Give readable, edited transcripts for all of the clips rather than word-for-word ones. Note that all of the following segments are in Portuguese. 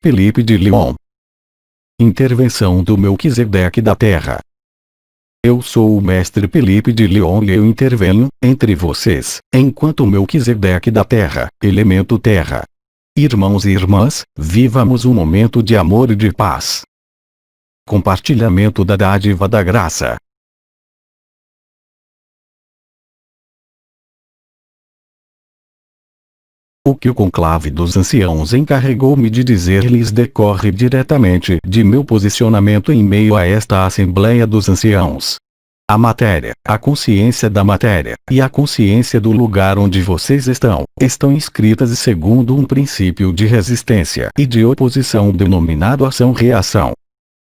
Felipe de Lyon. Intervenção do Melquisedeque da Terra. Eu sou o mestre Felipe de Lyon e eu intervenho, entre vocês, enquanto Melquisedeque da Terra, elemento Terra. Irmãos e irmãs, vivamos um momento de amor e de paz. Compartilhamento da dádiva da graça. O que o conclave dos anciãos encarregou-me de dizer-lhes decorre diretamente de meu posicionamento em meio a esta Assembleia dos Anciãos. A matéria, a consciência da matéria, e a consciência do lugar onde vocês estão inscritas segundo um princípio de resistência e de oposição denominado ação-reação.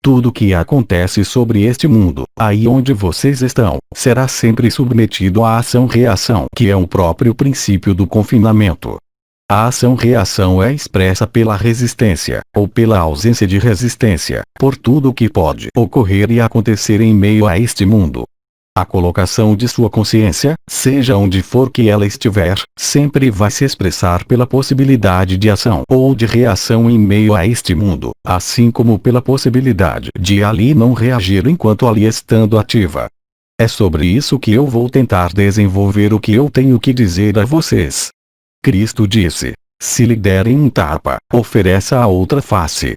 Tudo o que acontece sobre este mundo, aí onde vocês estão, será sempre submetido à ação-reação, que é o próprio princípio do confinamento. A ação-reação é expressa pela resistência, ou pela ausência de resistência, por tudo o que pode ocorrer e acontecer em meio a este mundo. A colocação de sua consciência, seja onde for que ela estiver, sempre vai se expressar pela possibilidade de ação ou de reação em meio a este mundo, assim como pela possibilidade de ali não reagir enquanto ali estando ativa. É sobre isso que eu vou tentar desenvolver o que eu tenho que dizer a vocês. Cristo disse: se lhe derem um tapa, ofereça a outra face.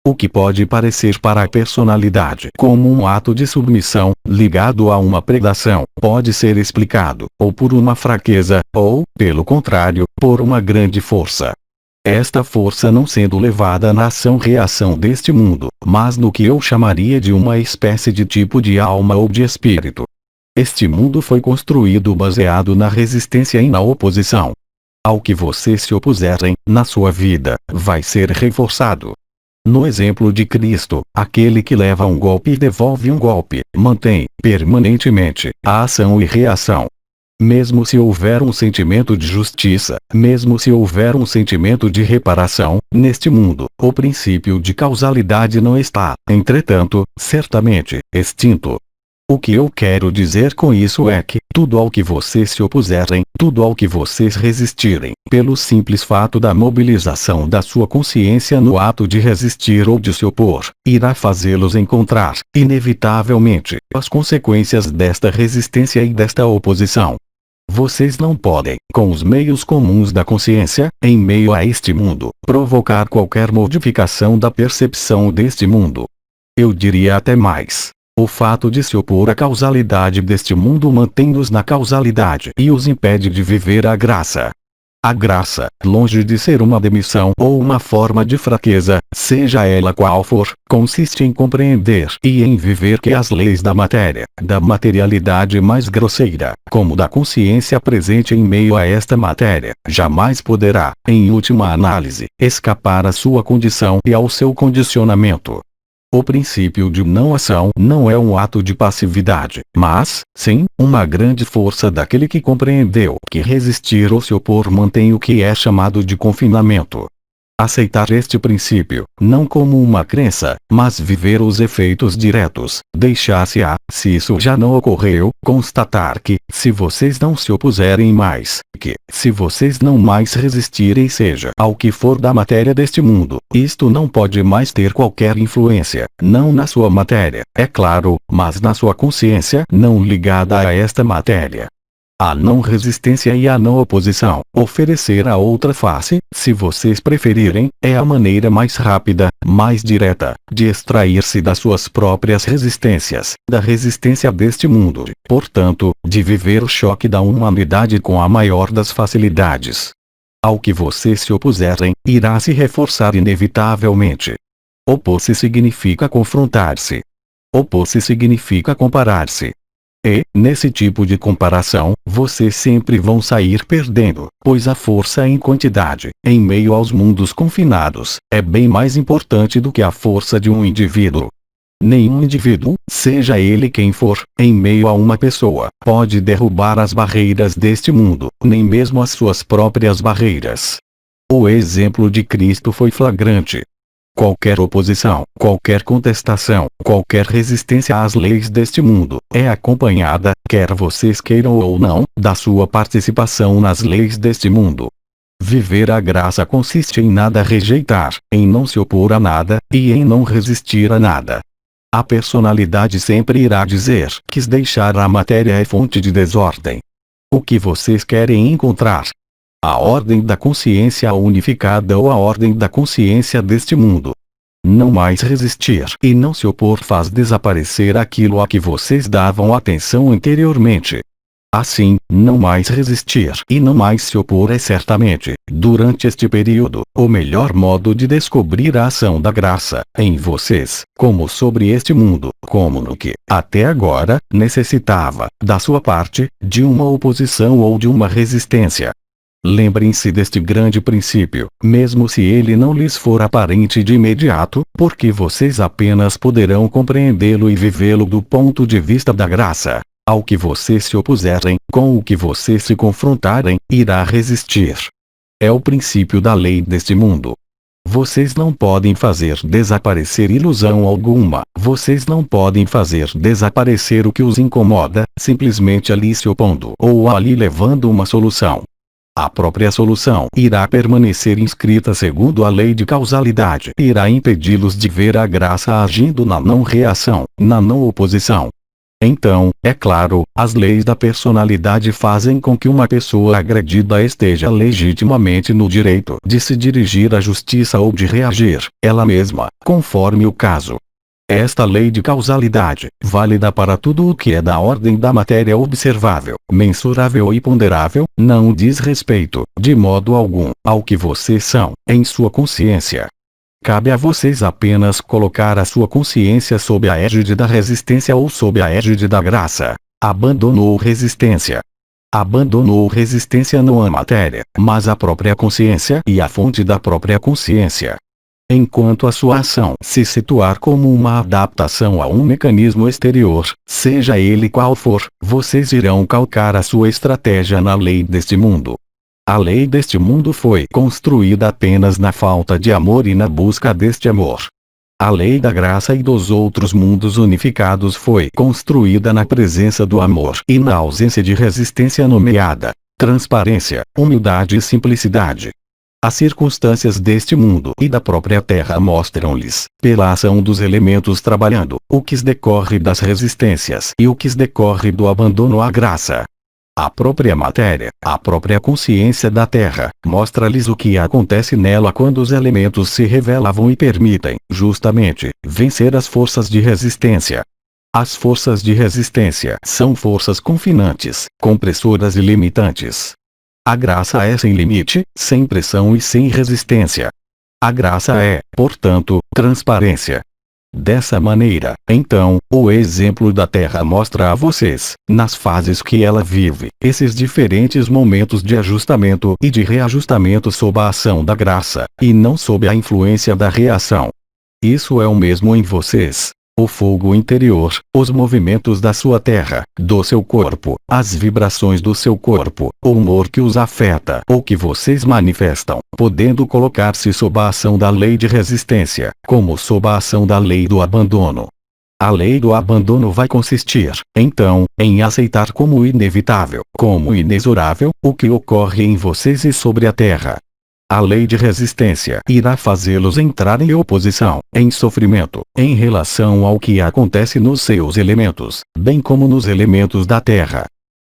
O que pode parecer para a personalidade como um ato de submissão, ligado a uma predação, pode ser explicado, ou por uma fraqueza, ou, pelo contrário, por uma grande força. Esta força não sendo levada na ação-reação deste mundo, mas no que eu chamaria de uma espécie de tipo de alma ou de espírito. Este mundo foi construído baseado na resistência e na oposição. Ao que vocês se opuserem, na sua vida, vai ser reforçado. No exemplo de Cristo, aquele que leva um golpe e devolve um golpe, mantém, permanentemente, a ação e reação. Mesmo se houver um sentimento de justiça, mesmo se houver um sentimento de reparação, neste mundo, o princípio de causalidade não está, entretanto, certamente, extinto. O que eu quero dizer com isso é que, tudo ao que vocês se opuserem, tudo ao que vocês resistirem, pelo simples fato da mobilização da sua consciência no ato de resistir ou de se opor, irá fazê-los encontrar, inevitavelmente, as consequências desta resistência e desta oposição. Vocês não podem, com os meios comuns da consciência, em meio a este mundo, provocar qualquer modificação da percepção deste mundo. Eu diria até mais. O fato de se opor à causalidade deste mundo mantém-nos na causalidade e os impede de viver a graça. A graça, longe de ser uma demissão ou uma forma de fraqueza, seja ela qual for, consiste em compreender e em viver que as leis da matéria, da materialidade mais grosseira, como da consciência presente em meio a esta matéria, jamais poderá, em última análise, escapar à sua condição e ao seu condicionamento. O princípio de não-ação não é um ato de passividade, mas, sim, uma grande força daquele que compreendeu que resistir ou se opor mantém o que é chamado de confinamento. Aceitar este princípio, não como uma crença, mas viver os efeitos diretos, deixar-se se isso já não ocorreu, constatar que, se vocês não se opuserem mais, que, se vocês não mais resistirem seja ao que for da matéria deste mundo, isto não pode mais ter qualquer influência, não na sua matéria, é claro, mas na sua consciência não ligada a esta matéria. A não resistência e a não oposição, oferecer a outra face, se vocês preferirem, é a maneira mais rápida, mais direta, de extrair-se das suas próprias resistências, da resistência deste mundo, portanto, de viver o choque da humanidade com a maior das facilidades. Ao que vocês se opuserem, irá se reforçar inevitavelmente. Opor-se significa confrontar-se. Opor-se significa comparar-se. E, nesse tipo de comparação, vocês sempre vão sair perdendo, pois a força em quantidade, em meio aos mundos confinados, é bem mais importante do que a força de um indivíduo. Nenhum indivíduo, seja ele quem for, em meio a uma pessoa, pode derrubar as barreiras deste mundo, nem mesmo as suas próprias barreiras. O exemplo de Cristo foi flagrante. Qualquer oposição, qualquer contestação, qualquer resistência às leis deste mundo, é acompanhada, quer vocês queiram ou não, da sua participação nas leis deste mundo. Viver a graça consiste em nada rejeitar, em não se opor a nada, e em não resistir a nada. A personalidade sempre irá dizer que deixar a matéria é fonte de desordem. O que vocês querem encontrar? A ordem da consciência unificada ou a ordem da consciência deste mundo? Não mais resistir e não se opor faz desaparecer aquilo a que vocês davam atenção anteriormente. Assim, não mais resistir e não mais se opor é certamente, durante este período, o melhor modo de descobrir a ação da graça, em vocês, como sobre este mundo, como no que, até agora, necessitava, da sua parte, de uma oposição ou de uma resistência. Lembrem-se deste grande princípio, mesmo se ele não lhes for aparente de imediato, porque vocês apenas poderão compreendê-lo e vivê-lo do ponto de vista da graça. Ao que vocês se opuserem, com o que vocês se confrontarem, irá resistir. É o princípio da lei deste mundo. Vocês não podem fazer desaparecer ilusão alguma, vocês não podem fazer desaparecer o que os incomoda, simplesmente ali se opondo ou ali levando uma solução. A própria solução irá permanecer inscrita segundo a lei de causalidade e irá impedi-los de ver a graça agindo na não reação, na não oposição. Então, é claro, as leis da personalidade fazem com que uma pessoa agredida esteja legitimamente no direito de se dirigir à justiça ou de reagir, ela mesma, conforme o caso. Esta lei de causalidade, válida para tudo o que é da ordem da matéria observável, mensurável e ponderável, não diz respeito, de modo algum, ao que vocês são, em sua consciência. Cabe a vocês apenas colocar a sua consciência sob a égide da resistência ou sob a égide da graça. Abandonou resistência. Abandonou resistência não a matéria, mas a própria consciência e a fonte da própria consciência. Enquanto a sua ação se situar como uma adaptação a um mecanismo exterior, seja ele qual for, vocês irão calcar a sua estratégia na lei deste mundo. A lei deste mundo foi construída apenas na falta de amor e na busca deste amor. A lei da graça e dos outros mundos unificados foi construída na presença do amor e na ausência de resistência nomeada transparência, humildade e simplicidade. As circunstâncias deste mundo e da própria Terra mostram-lhes, pela ação dos elementos trabalhando, o que decorre das resistências e o que decorre do abandono à graça. A própria matéria, a própria consciência da Terra, mostra-lhes o que acontece nela quando os elementos se revelavam e permitem, justamente, vencer as forças de resistência. As forças de resistência são forças confinantes, compressoras e limitantes. A graça é sem limite, sem pressão e sem resistência. A graça é, portanto, transparência. Dessa maneira, então, o exemplo da Terra mostra a vocês, nas fases que ela vive, esses diferentes momentos de ajustamento e de reajustamento sob a ação da graça, e não sob a influência da reação. Isso é o mesmo em vocês. O fogo interior, os movimentos da sua terra, do seu corpo, as vibrações do seu corpo, o humor que os afeta ou que vocês manifestam, podendo colocar-se sob a ação da lei de resistência, como sob a ação da lei do abandono. A lei do abandono vai consistir, então, em aceitar como inevitável, como inexorável, o que ocorre em vocês e sobre a terra. A lei de resistência irá fazê-los entrar em oposição, em sofrimento, em relação ao que acontece nos seus elementos, bem como nos elementos da Terra.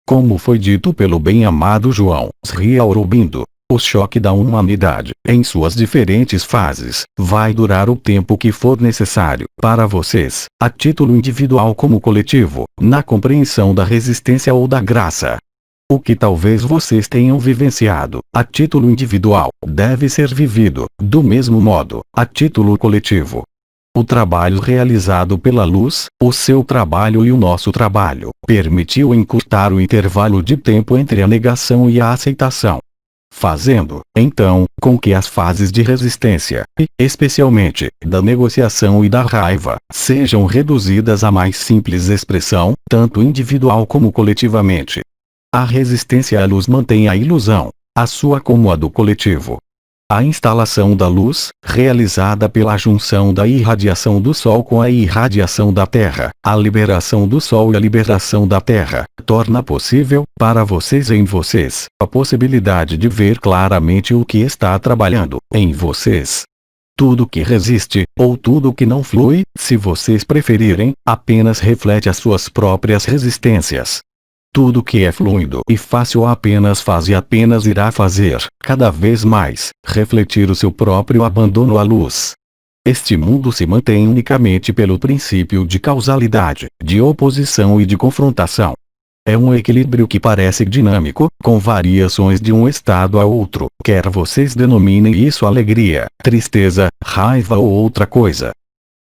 Como foi dito pelo bem-amado João Sri Aurobindo, o choque da humanidade, em suas diferentes fases, vai durar o tempo que for necessário para vocês, a título individual como coletivo, na compreensão da resistência ou da graça. O que talvez vocês tenham vivenciado, a título individual, deve ser vivido, do mesmo modo, a título coletivo. O trabalho realizado pela luz, o seu trabalho e o nosso trabalho, permitiu encurtar o intervalo de tempo entre a negação e a aceitação. Fazendo, então, com que as fases de resistência, e, especialmente, da negociação e da raiva, sejam reduzidas à mais simples expressão, tanto individual como coletivamente. A resistência à luz mantém a ilusão, a sua como a do coletivo. A instalação da luz, realizada pela junção da irradiação do Sol com a irradiação da Terra, a liberação do Sol e a liberação da Terra, torna possível, para vocês em vocês, a possibilidade de ver claramente o que está trabalhando em vocês. Tudo que resiste, ou tudo que não flui, se vocês preferirem, apenas reflete as suas próprias resistências. Tudo que é fluido e fácil apenas faz e apenas irá fazer, cada vez mais, refletir o seu próprio abandono à luz. Este mundo se mantém unicamente pelo princípio de causalidade, de oposição e de confrontação. É um equilíbrio que parece dinâmico, com variações de um estado a outro, quer vocês denominem isso alegria, tristeza, raiva ou outra coisa.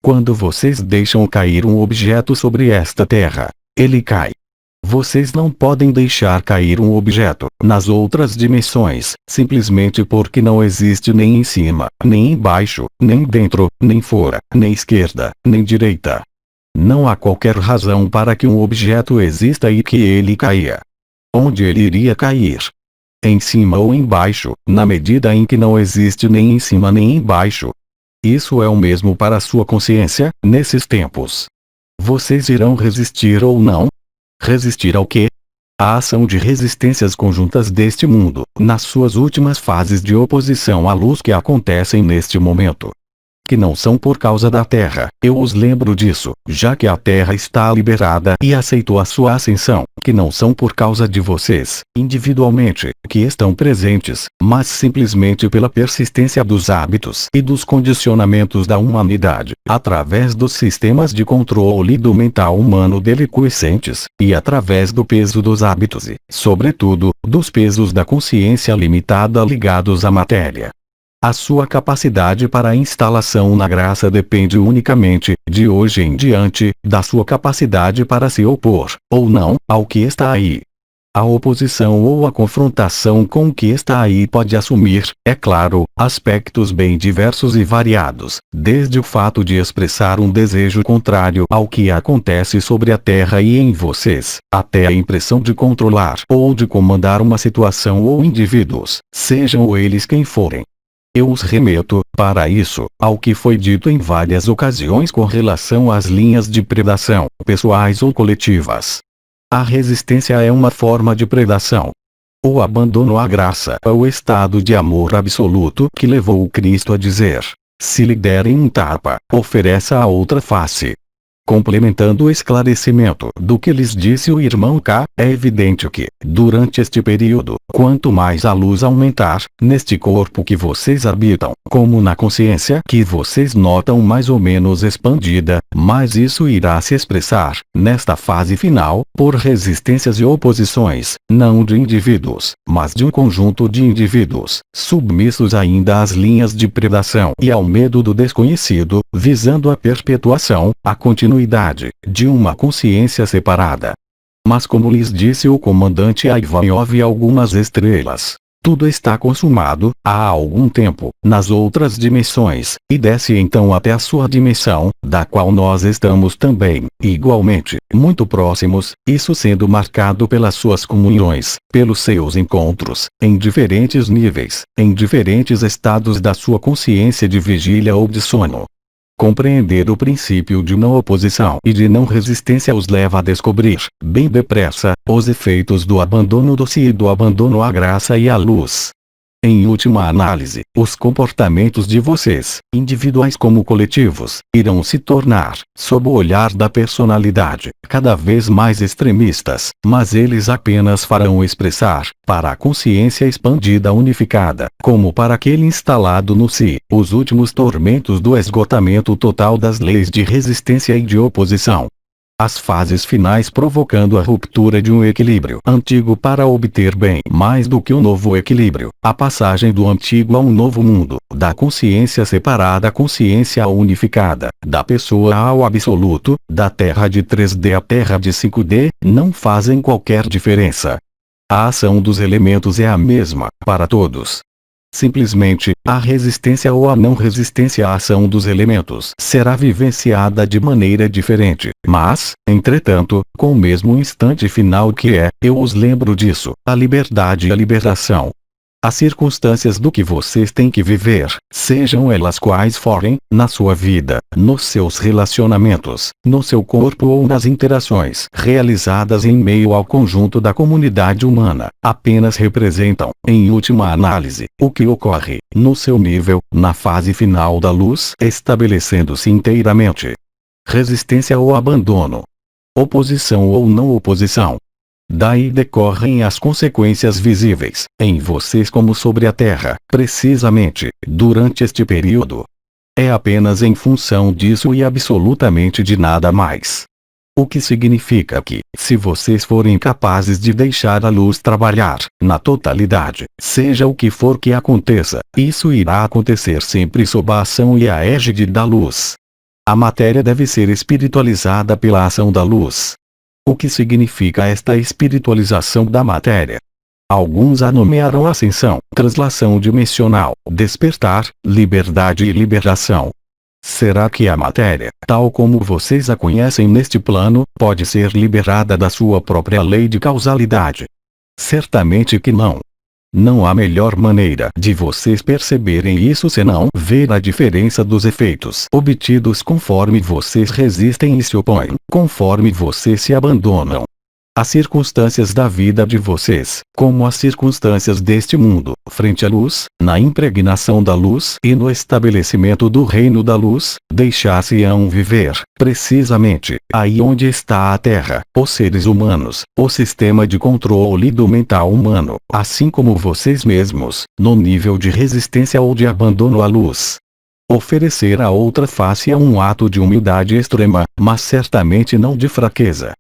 Quando vocês deixam cair um objeto sobre esta terra, ele cai. Vocês não podem deixar cair um objeto nas outras dimensões, simplesmente porque não existe nem em cima, nem embaixo, nem dentro, nem fora, nem esquerda, nem direita. Não há qualquer razão para que um objeto exista e que ele caia. Onde ele iria cair? Em cima ou embaixo, na medida em que não existe nem em cima nem embaixo. Isso é o mesmo para a sua consciência, nesses tempos. Vocês irão resistir ou não? Resistir ao quê? A ação de resistências conjuntas deste mundo, nas suas últimas fases de oposição à luz que acontecem neste momento. Que não são por causa da Terra, eu os lembro disso, já que a Terra está liberada e aceitou a sua ascensão, que não são por causa de vocês, individualmente, que estão presentes, mas simplesmente pela persistência dos hábitos e dos condicionamentos da humanidade, através dos sistemas de controle do mental humano deliquescentes, e através do peso dos hábitos e, sobretudo, dos pesos da consciência limitada ligados à matéria. A sua capacidade para a instalação na graça depende unicamente, de hoje em diante, da sua capacidade para se opor, ou não, ao que está aí. A oposição ou a confrontação com o que está aí pode assumir, é claro, aspectos bem diversos e variados, desde o fato de expressar um desejo contrário ao que acontece sobre a Terra e em vocês, até a impressão de controlar ou de comandar uma situação ou indivíduos, sejam eles quem forem. Eu os remeto, para isso, ao que foi dito em várias ocasiões com relação às linhas de predação, pessoais ou coletivas. A resistência é uma forma de predação. O abandono à graça é o estado de amor absoluto que levou o Cristo a dizer: se lhe derem um tapa, ofereça a outra face. Complementando o esclarecimento do que lhes disse o irmão K, é evidente que, durante este período, quanto mais a luz aumentar, neste corpo que vocês habitam, como na consciência que vocês notam mais ou menos expandida, mais isso irá se expressar, nesta fase final, por resistências e oposições, não de indivíduos, mas de um conjunto de indivíduos, submissos ainda às linhas de predação e ao medo do desconhecido, visando a perpetuação, a continuidade de uma consciência separada. Mas como lhes disse o comandante Ivanov e algumas estrelas, tudo está consumado, há algum tempo, nas outras dimensões, e desce então até a sua dimensão, da qual nós estamos também, igualmente, muito próximos, isso sendo marcado pelas suas comunhões, pelos seus encontros, em diferentes níveis, em diferentes estados da sua consciência de vigília ou de sono. Compreender o princípio de não oposição e de não resistência os leva a descobrir, bem depressa, os efeitos do abandono do si e do abandono à graça e à luz. Em última análise, os comportamentos de vocês, individuais como coletivos, irão se tornar, sob o olhar da personalidade, cada vez mais extremistas, mas eles apenas farão expressar, para a consciência expandida unificada, como para aquele instalado no si, os últimos tormentos do esgotamento total das leis de resistência e de oposição. As fases finais provocando a ruptura de um equilíbrio antigo para obter bem mais do que um novo equilíbrio, a passagem do antigo a um novo mundo, da consciência separada à consciência unificada, da pessoa ao absoluto, da terra de 3D à terra de 5D, não fazem qualquer diferença. A ação dos elementos é a mesma, para todos. Simplesmente, a resistência ou a não resistência à ação dos elementos será vivenciada de maneira diferente, mas, entretanto, com o mesmo instante final que é, eu os lembro disso, a liberdade e a liberação. As circunstâncias do que vocês têm que viver, sejam elas quais forem, na sua vida, nos seus relacionamentos, no seu corpo ou nas interações realizadas em meio ao conjunto da comunidade humana, apenas representam, em última análise, o que ocorre, no seu nível, na fase final da luz, estabelecendo-se inteiramente. Resistência ou abandono. Oposição ou não oposição. Daí decorrem as consequências visíveis, em vocês como sobre a Terra, precisamente, durante este período. É apenas em função disso e absolutamente de nada mais. O que significa que, se vocês forem capazes de deixar a luz trabalhar, na totalidade, seja o que for que aconteça, isso irá acontecer sempre sob a ação e a égide da luz. A matéria deve ser espiritualizada pela ação da luz. O que significa esta espiritualização da matéria? Alguns a nomearam ascensão, translação dimensional, despertar, liberdade e liberação. Será que a matéria, tal como vocês a conhecem neste plano, pode ser liberada da sua própria lei de causalidade? Certamente que não. Não há melhor maneira de vocês perceberem isso senão ver a diferença dos efeitos obtidos conforme vocês resistem e se opõem, conforme vocês se abandonam. As circunstâncias da vida de vocês, como as circunstâncias deste mundo, frente à luz, na impregnação da luz e no estabelecimento do reino da luz, deixar-se-ão viver, precisamente, aí onde está a Terra, os seres humanos, o sistema de controle do mental humano, assim como vocês mesmos, no nível de resistência ou de abandono à luz. Oferecer a outra face é um ato de humildade extrema, mas certamente não de fraqueza.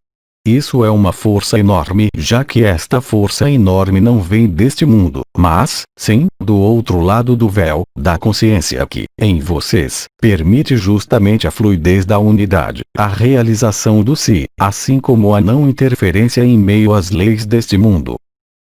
Isso é uma força enorme, já que esta força enorme não vem deste mundo, mas, sim, do outro lado do véu, da consciência que, em vocês, permite justamente a fluidez da unidade, a realização do si, assim como a não interferência em meio às leis deste mundo.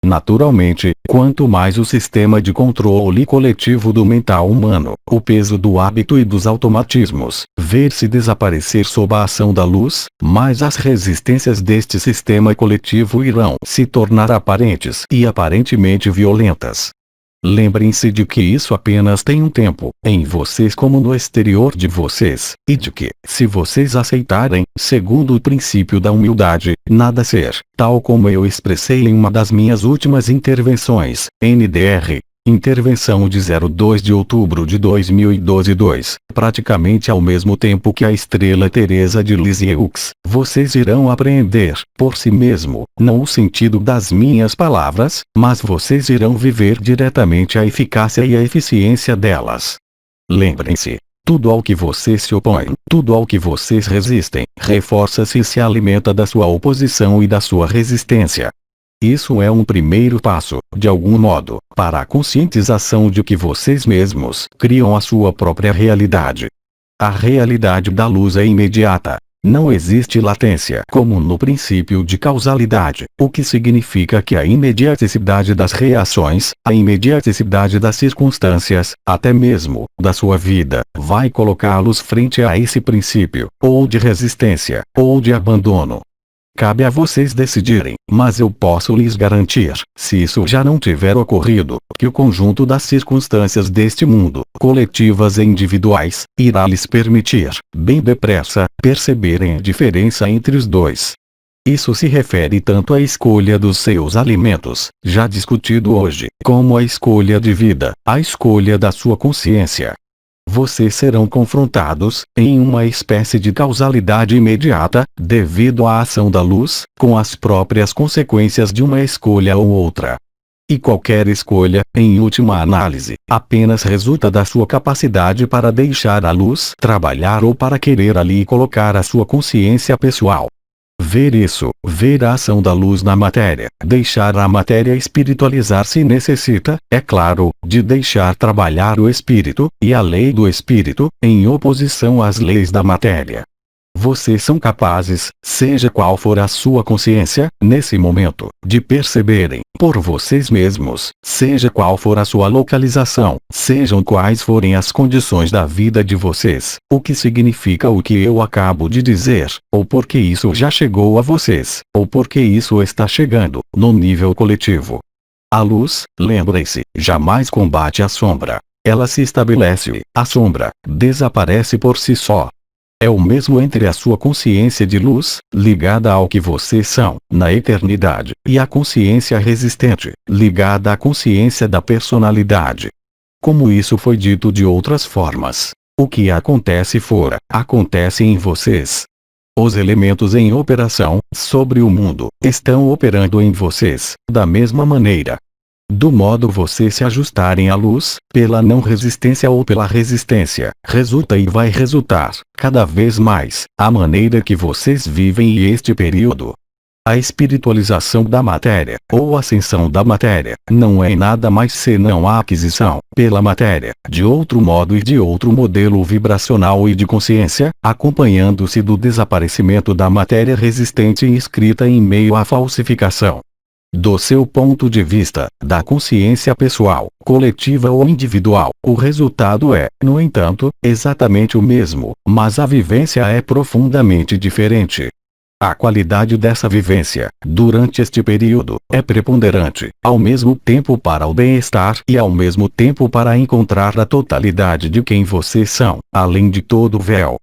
Naturalmente, quanto mais o sistema de controle coletivo do mental humano, o peso do hábito e dos automatismos, ver-se desaparecer sob a ação da luz, mais as resistências deste sistema coletivo irão se tornar aparentes e aparentemente violentas. Lembrem-se de que isso apenas tem um tempo, em vocês como no exterior de vocês, e de que, se vocês aceitarem, segundo o princípio da humildade, nada ser, tal como eu expressei em uma das minhas últimas intervenções, NDR, intervenção de 02 de outubro de 2012, praticamente ao mesmo tempo que a estrela Teresa de Lisieux, vocês irão apreender, por si mesmo, não o sentido das minhas palavras, mas vocês irão viver diretamente a eficácia e a eficiência delas. Lembrem-se, tudo ao que vocês se opõem, tudo ao que vocês resistem, reforça-se e se alimenta da sua oposição e da sua resistência. Isso é um primeiro passo, de algum modo, para a conscientização de que vocês mesmos criam a sua própria realidade. A realidade da luz é imediata. Não existe latência como no princípio de causalidade, o que significa que a imediaticidade das reações, a imediaticidade das circunstâncias, até mesmo da sua vida, vai colocá-los frente a esse princípio, ou de resistência, ou de abandono. Cabe a vocês decidirem, mas eu posso lhes garantir, se isso já não tiver ocorrido, que o conjunto das circunstâncias deste mundo, coletivas e individuais, irá lhes permitir, bem depressa, perceberem a diferença entre os dois. Isso se refere tanto à escolha dos seus alimentos, já discutido hoje, como à escolha de vida, à escolha da sua consciência. Vocês serão confrontados, em uma espécie de causalidade imediata, devido à ação da luz, com as próprias consequências de uma escolha ou outra. E qualquer escolha, em última análise, apenas resulta da sua capacidade para deixar a luz trabalhar ou para querer ali colocar a sua consciência pessoal. Ver isso, ver a ação da luz na matéria, deixar a matéria espiritualizar-se necessita, é claro, de deixar trabalhar o espírito, e a lei do espírito, em oposição às leis da matéria. Vocês são capazes, seja qual for a sua consciência, nesse momento, de perceberem, por vocês mesmos, seja qual for a sua localização, sejam quais forem as condições da vida de vocês, o que significa o que eu acabo de dizer, ou porque isso já chegou a vocês, ou porque isso está chegando, no nível coletivo. A luz, lembre-se, jamais combate a sombra. Ela se estabelece, a sombra desaparece por si só. É o mesmo entre a sua consciência de luz, ligada ao que vocês são, na eternidade, e a consciência resistente, ligada à consciência da personalidade. Como isso foi dito de outras formas, o que acontece fora, acontece em vocês. Os elementos em operação, sobre o mundo, estão operando em vocês, da mesma maneira. Do modo vocês se ajustarem à luz, pela não resistência ou pela resistência, resulta e vai resultar, cada vez mais, a maneira que vocês vivem este período. A espiritualização da matéria, ou ascensão da matéria, não é nada mais senão a aquisição, pela matéria, de outro modo e de outro modelo vibracional e de consciência, acompanhando-se do desaparecimento da matéria resistente e inscrita em meio à falsificação. Do seu ponto de vista, da consciência pessoal, coletiva ou individual, o resultado é, no entanto, exatamente o mesmo, mas a vivência é profundamente diferente. A qualidade dessa vivência, durante este período, é preponderante, ao mesmo tempo para o bem-estar e ao mesmo tempo para encontrar a totalidade de quem vocês são, além de todo o véu.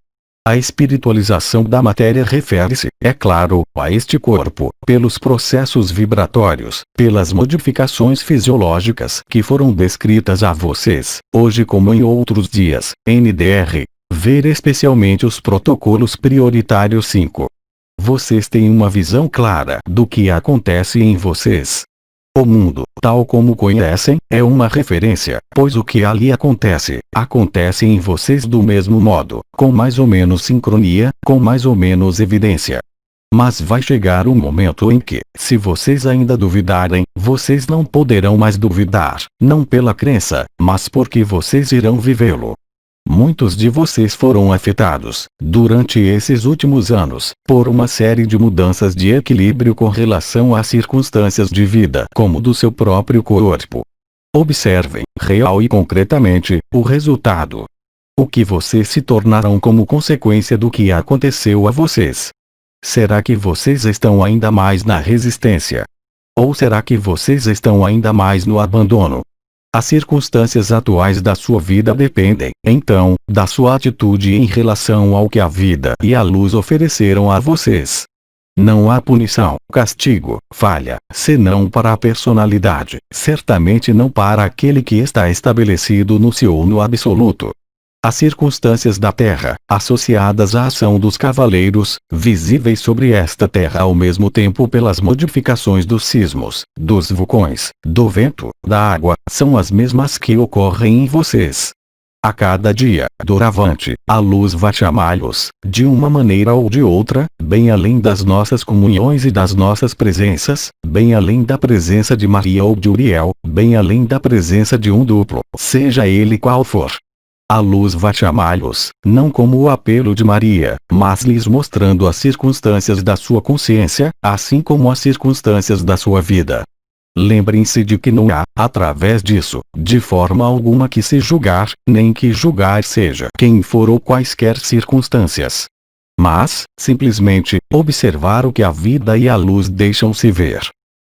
A espiritualização da matéria refere-se, é claro, a este corpo, pelos processos vibratórios, pelas modificações fisiológicas que foram descritas a vocês, hoje como em outros dias, NDR. Ver especialmente os protocolos prioritários 5. Vocês têm uma visão clara do que acontece em vocês. O mundo, tal como conhecem, é uma referência, pois o que ali acontece, acontece em vocês do mesmo modo, com mais ou menos sincronia, com mais ou menos evidência. Mas vai chegar um momento em que, se vocês ainda duvidarem, vocês não poderão mais duvidar, não pela crença, mas porque vocês irão vivê-lo. Muitos de vocês foram afetados, durante esses últimos anos, por uma série de mudanças de equilíbrio com relação às circunstâncias de vida, como do seu próprio corpo. Observem, real e concretamente, o resultado. O que vocês se tornarão como consequência do que aconteceu a vocês. Será que vocês estão ainda mais na resistência? Ou será que vocês estão ainda mais no abandono? As circunstâncias atuais da sua vida dependem, então, da sua atitude em relação ao que a vida e a luz ofereceram a vocês. Não há punição, castigo, falha, senão para a personalidade, certamente não para aquele que está estabelecido no si ou no absoluto. As circunstâncias da Terra, associadas à ação dos cavaleiros, visíveis sobre esta Terra ao mesmo tempo pelas modificações dos sismos, dos vulcões, do vento, da água, são as mesmas que ocorrem em vocês. A cada dia, doravante, a luz vai chamá-los, de uma maneira ou de outra, bem além das nossas comunhões e das nossas presenças, bem além da presença de Maria ou de Uriel, bem além da presença de um duplo, seja ele qual for. A luz vai chamá-los, não como o apelo de Maria, mas lhes mostrando as circunstâncias da sua consciência, assim como as circunstâncias da sua vida. Lembrem-se de que não há, através disso, de forma alguma que se julgar, nem que julgar seja quem for ou quaisquer circunstâncias. Mas, simplesmente, observar o que a vida e a luz deixam-se ver.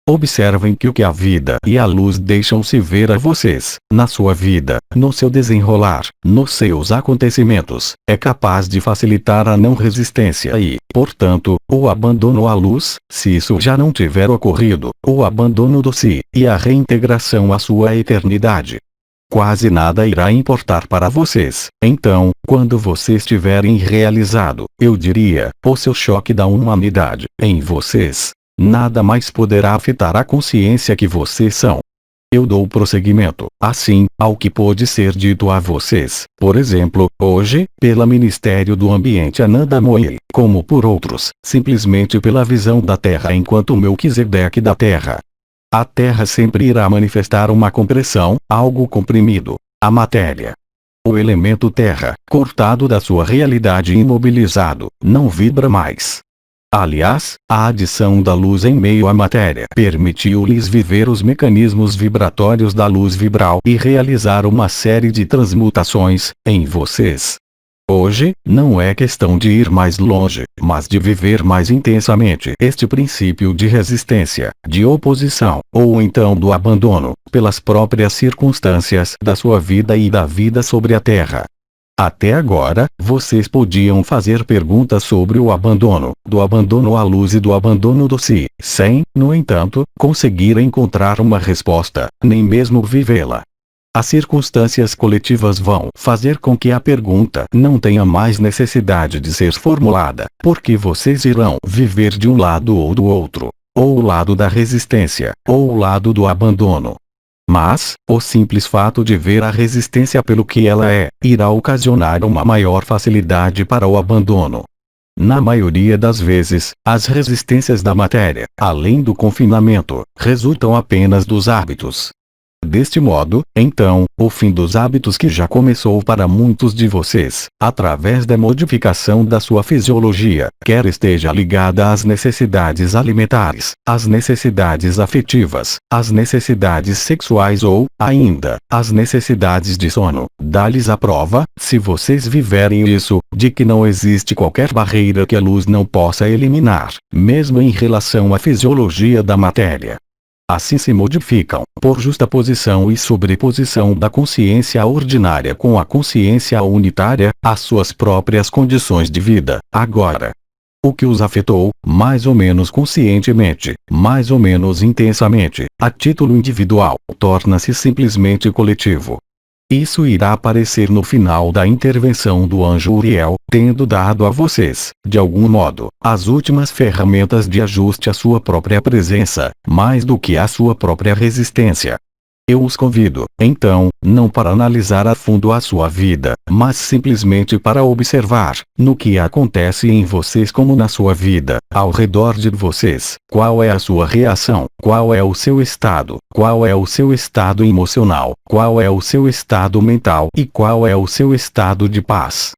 Observem que o que a vida e a luz deixam-se ver a vocês, na sua vida, no seu desenrolar, nos seus acontecimentos, é capaz de facilitar a não resistência e, portanto, o abandono à luz, se isso já não tiver ocorrido, o abandono do si, e a reintegração à sua eternidade. Quase nada irá importar para vocês, então, quando vocês tiverem realizado, eu diria, o seu choque da humanidade, em vocês. Nada mais poderá afetar a consciência que vocês são. Eu dou prosseguimento, assim, ao que pode ser dito a vocês, por exemplo, hoje, pelo Ministério do Ambiente Ananda Moyi, como por outros, simplesmente pela visão da Terra enquanto Melquisedeque da Terra. A Terra sempre irá manifestar uma compressão, algo comprimido, a matéria. O elemento Terra, cortado da sua realidade e imobilizado, não vibra mais. Aliás, a adição da luz em meio à matéria permitiu-lhes viver os mecanismos vibratórios da luz vibral e realizar uma série de transmutações, em vocês. Hoje, não é questão de ir mais longe, mas de viver mais intensamente este princípio de resistência, de oposição, ou então do abandono, pelas próprias circunstâncias da sua vida e da vida sobre a Terra. Até agora, vocês podiam fazer perguntas sobre o abandono, do abandono à luz e do abandono do si, sem, no entanto, conseguir encontrar uma resposta, nem mesmo vivê-la. As circunstâncias coletivas vão fazer com que a pergunta não tenha mais necessidade de ser formulada, porque vocês irão viver de um lado ou do outro, ou o lado da resistência, ou o lado do abandono. Mas, o simples fato de ver a resistência pelo que ela é, irá ocasionar uma maior facilidade para o abandono. Na maioria das vezes, as resistências da matéria, além do confinamento, resultam apenas dos hábitos. Deste modo, então, o fim dos hábitos que já começou para muitos de vocês, através da modificação da sua fisiologia, quer esteja ligada às necessidades alimentares, às necessidades afetivas, às necessidades sexuais ou, ainda, às necessidades de sono, dá-lhes a prova, se vocês viverem isso, de que não existe qualquer barreira que a luz não possa eliminar, mesmo em relação à fisiologia da matéria. Assim se modificam, por justaposição e sobreposição da consciência ordinária com a consciência unitária, as suas próprias condições de vida, agora. O que os afetou, mais ou menos conscientemente, mais ou menos intensamente, a título individual, torna-se simplesmente coletivo. Isso irá aparecer no final da intervenção do anjo Uriel, tendo dado a vocês, de algum modo, as últimas ferramentas de ajuste à sua própria presença, mais do que à sua própria resistência. Eu os convido, então, não para analisar a fundo a sua vida, mas simplesmente para observar, no que acontece em vocês como na sua vida, ao redor de vocês, qual é a sua reação, qual é o seu estado, qual é o seu estado emocional, qual é o seu estado mental e qual é o seu estado de paz.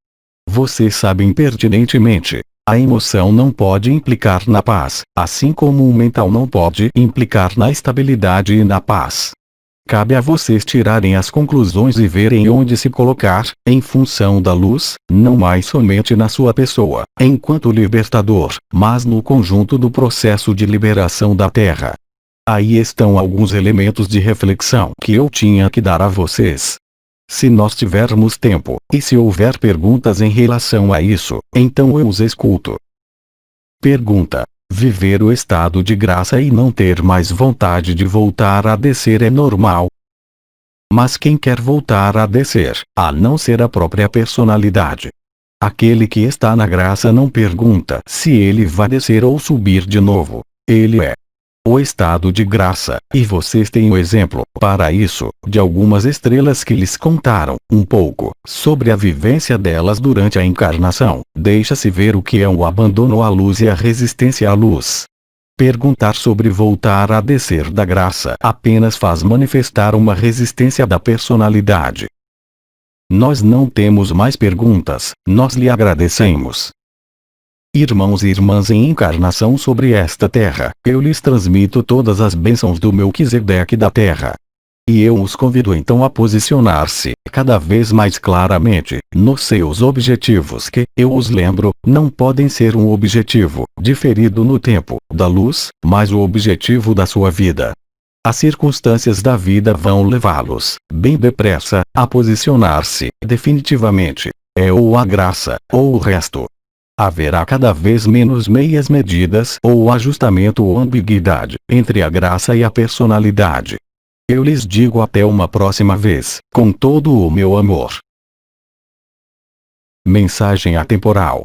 Vocês sabem pertinentemente. A emoção não pode implicar na paz, assim como o mental não pode implicar na estabilidade e na paz. Cabe a vocês tirarem as conclusões e verem onde se colocar, em função da luz, não mais somente na sua pessoa, enquanto libertador, mas no conjunto do processo de liberação da Terra. Aí estão alguns elementos de reflexão que eu tinha que dar a vocês. Se nós tivermos tempo, e se houver perguntas em relação a isso, então eu os escuto. Pergunta: viver o estado de graça e não ter mais vontade de voltar a descer é normal? Mas quem quer voltar a descer, a não ser a própria personalidade? Aquele que está na graça não pergunta se ele vai descer ou subir de novo. Ele é o estado de graça, e vocês têm o exemplo, para isso, de algumas estrelas que lhes contaram, um pouco, sobre a vivência delas durante a encarnação. Deixa-se ver o que é o abandono à luz e a resistência à luz. Perguntar sobre voltar a descer da graça apenas faz manifestar uma resistência da personalidade. Nós não temos mais perguntas, nós lhe agradecemos. Irmãos e irmãs em encarnação sobre esta terra, eu lhes transmito todas as bênçãos do Melquisedeque da terra. E eu os convido então a posicionar-se, cada vez mais claramente, nos seus objetivos que, eu os lembro, não podem ser um objetivo, diferido no tempo, da luz, mas o objetivo da sua vida. As circunstâncias da vida vão levá-los, bem depressa, a posicionar-se, definitivamente. É ou a graça, ou o resto. Haverá cada vez menos meias medidas ou ajustamento ou ambiguidade entre a graça e a personalidade. Eu lhes digo até uma próxima vez, com todo o meu amor. Mensagem atemporal.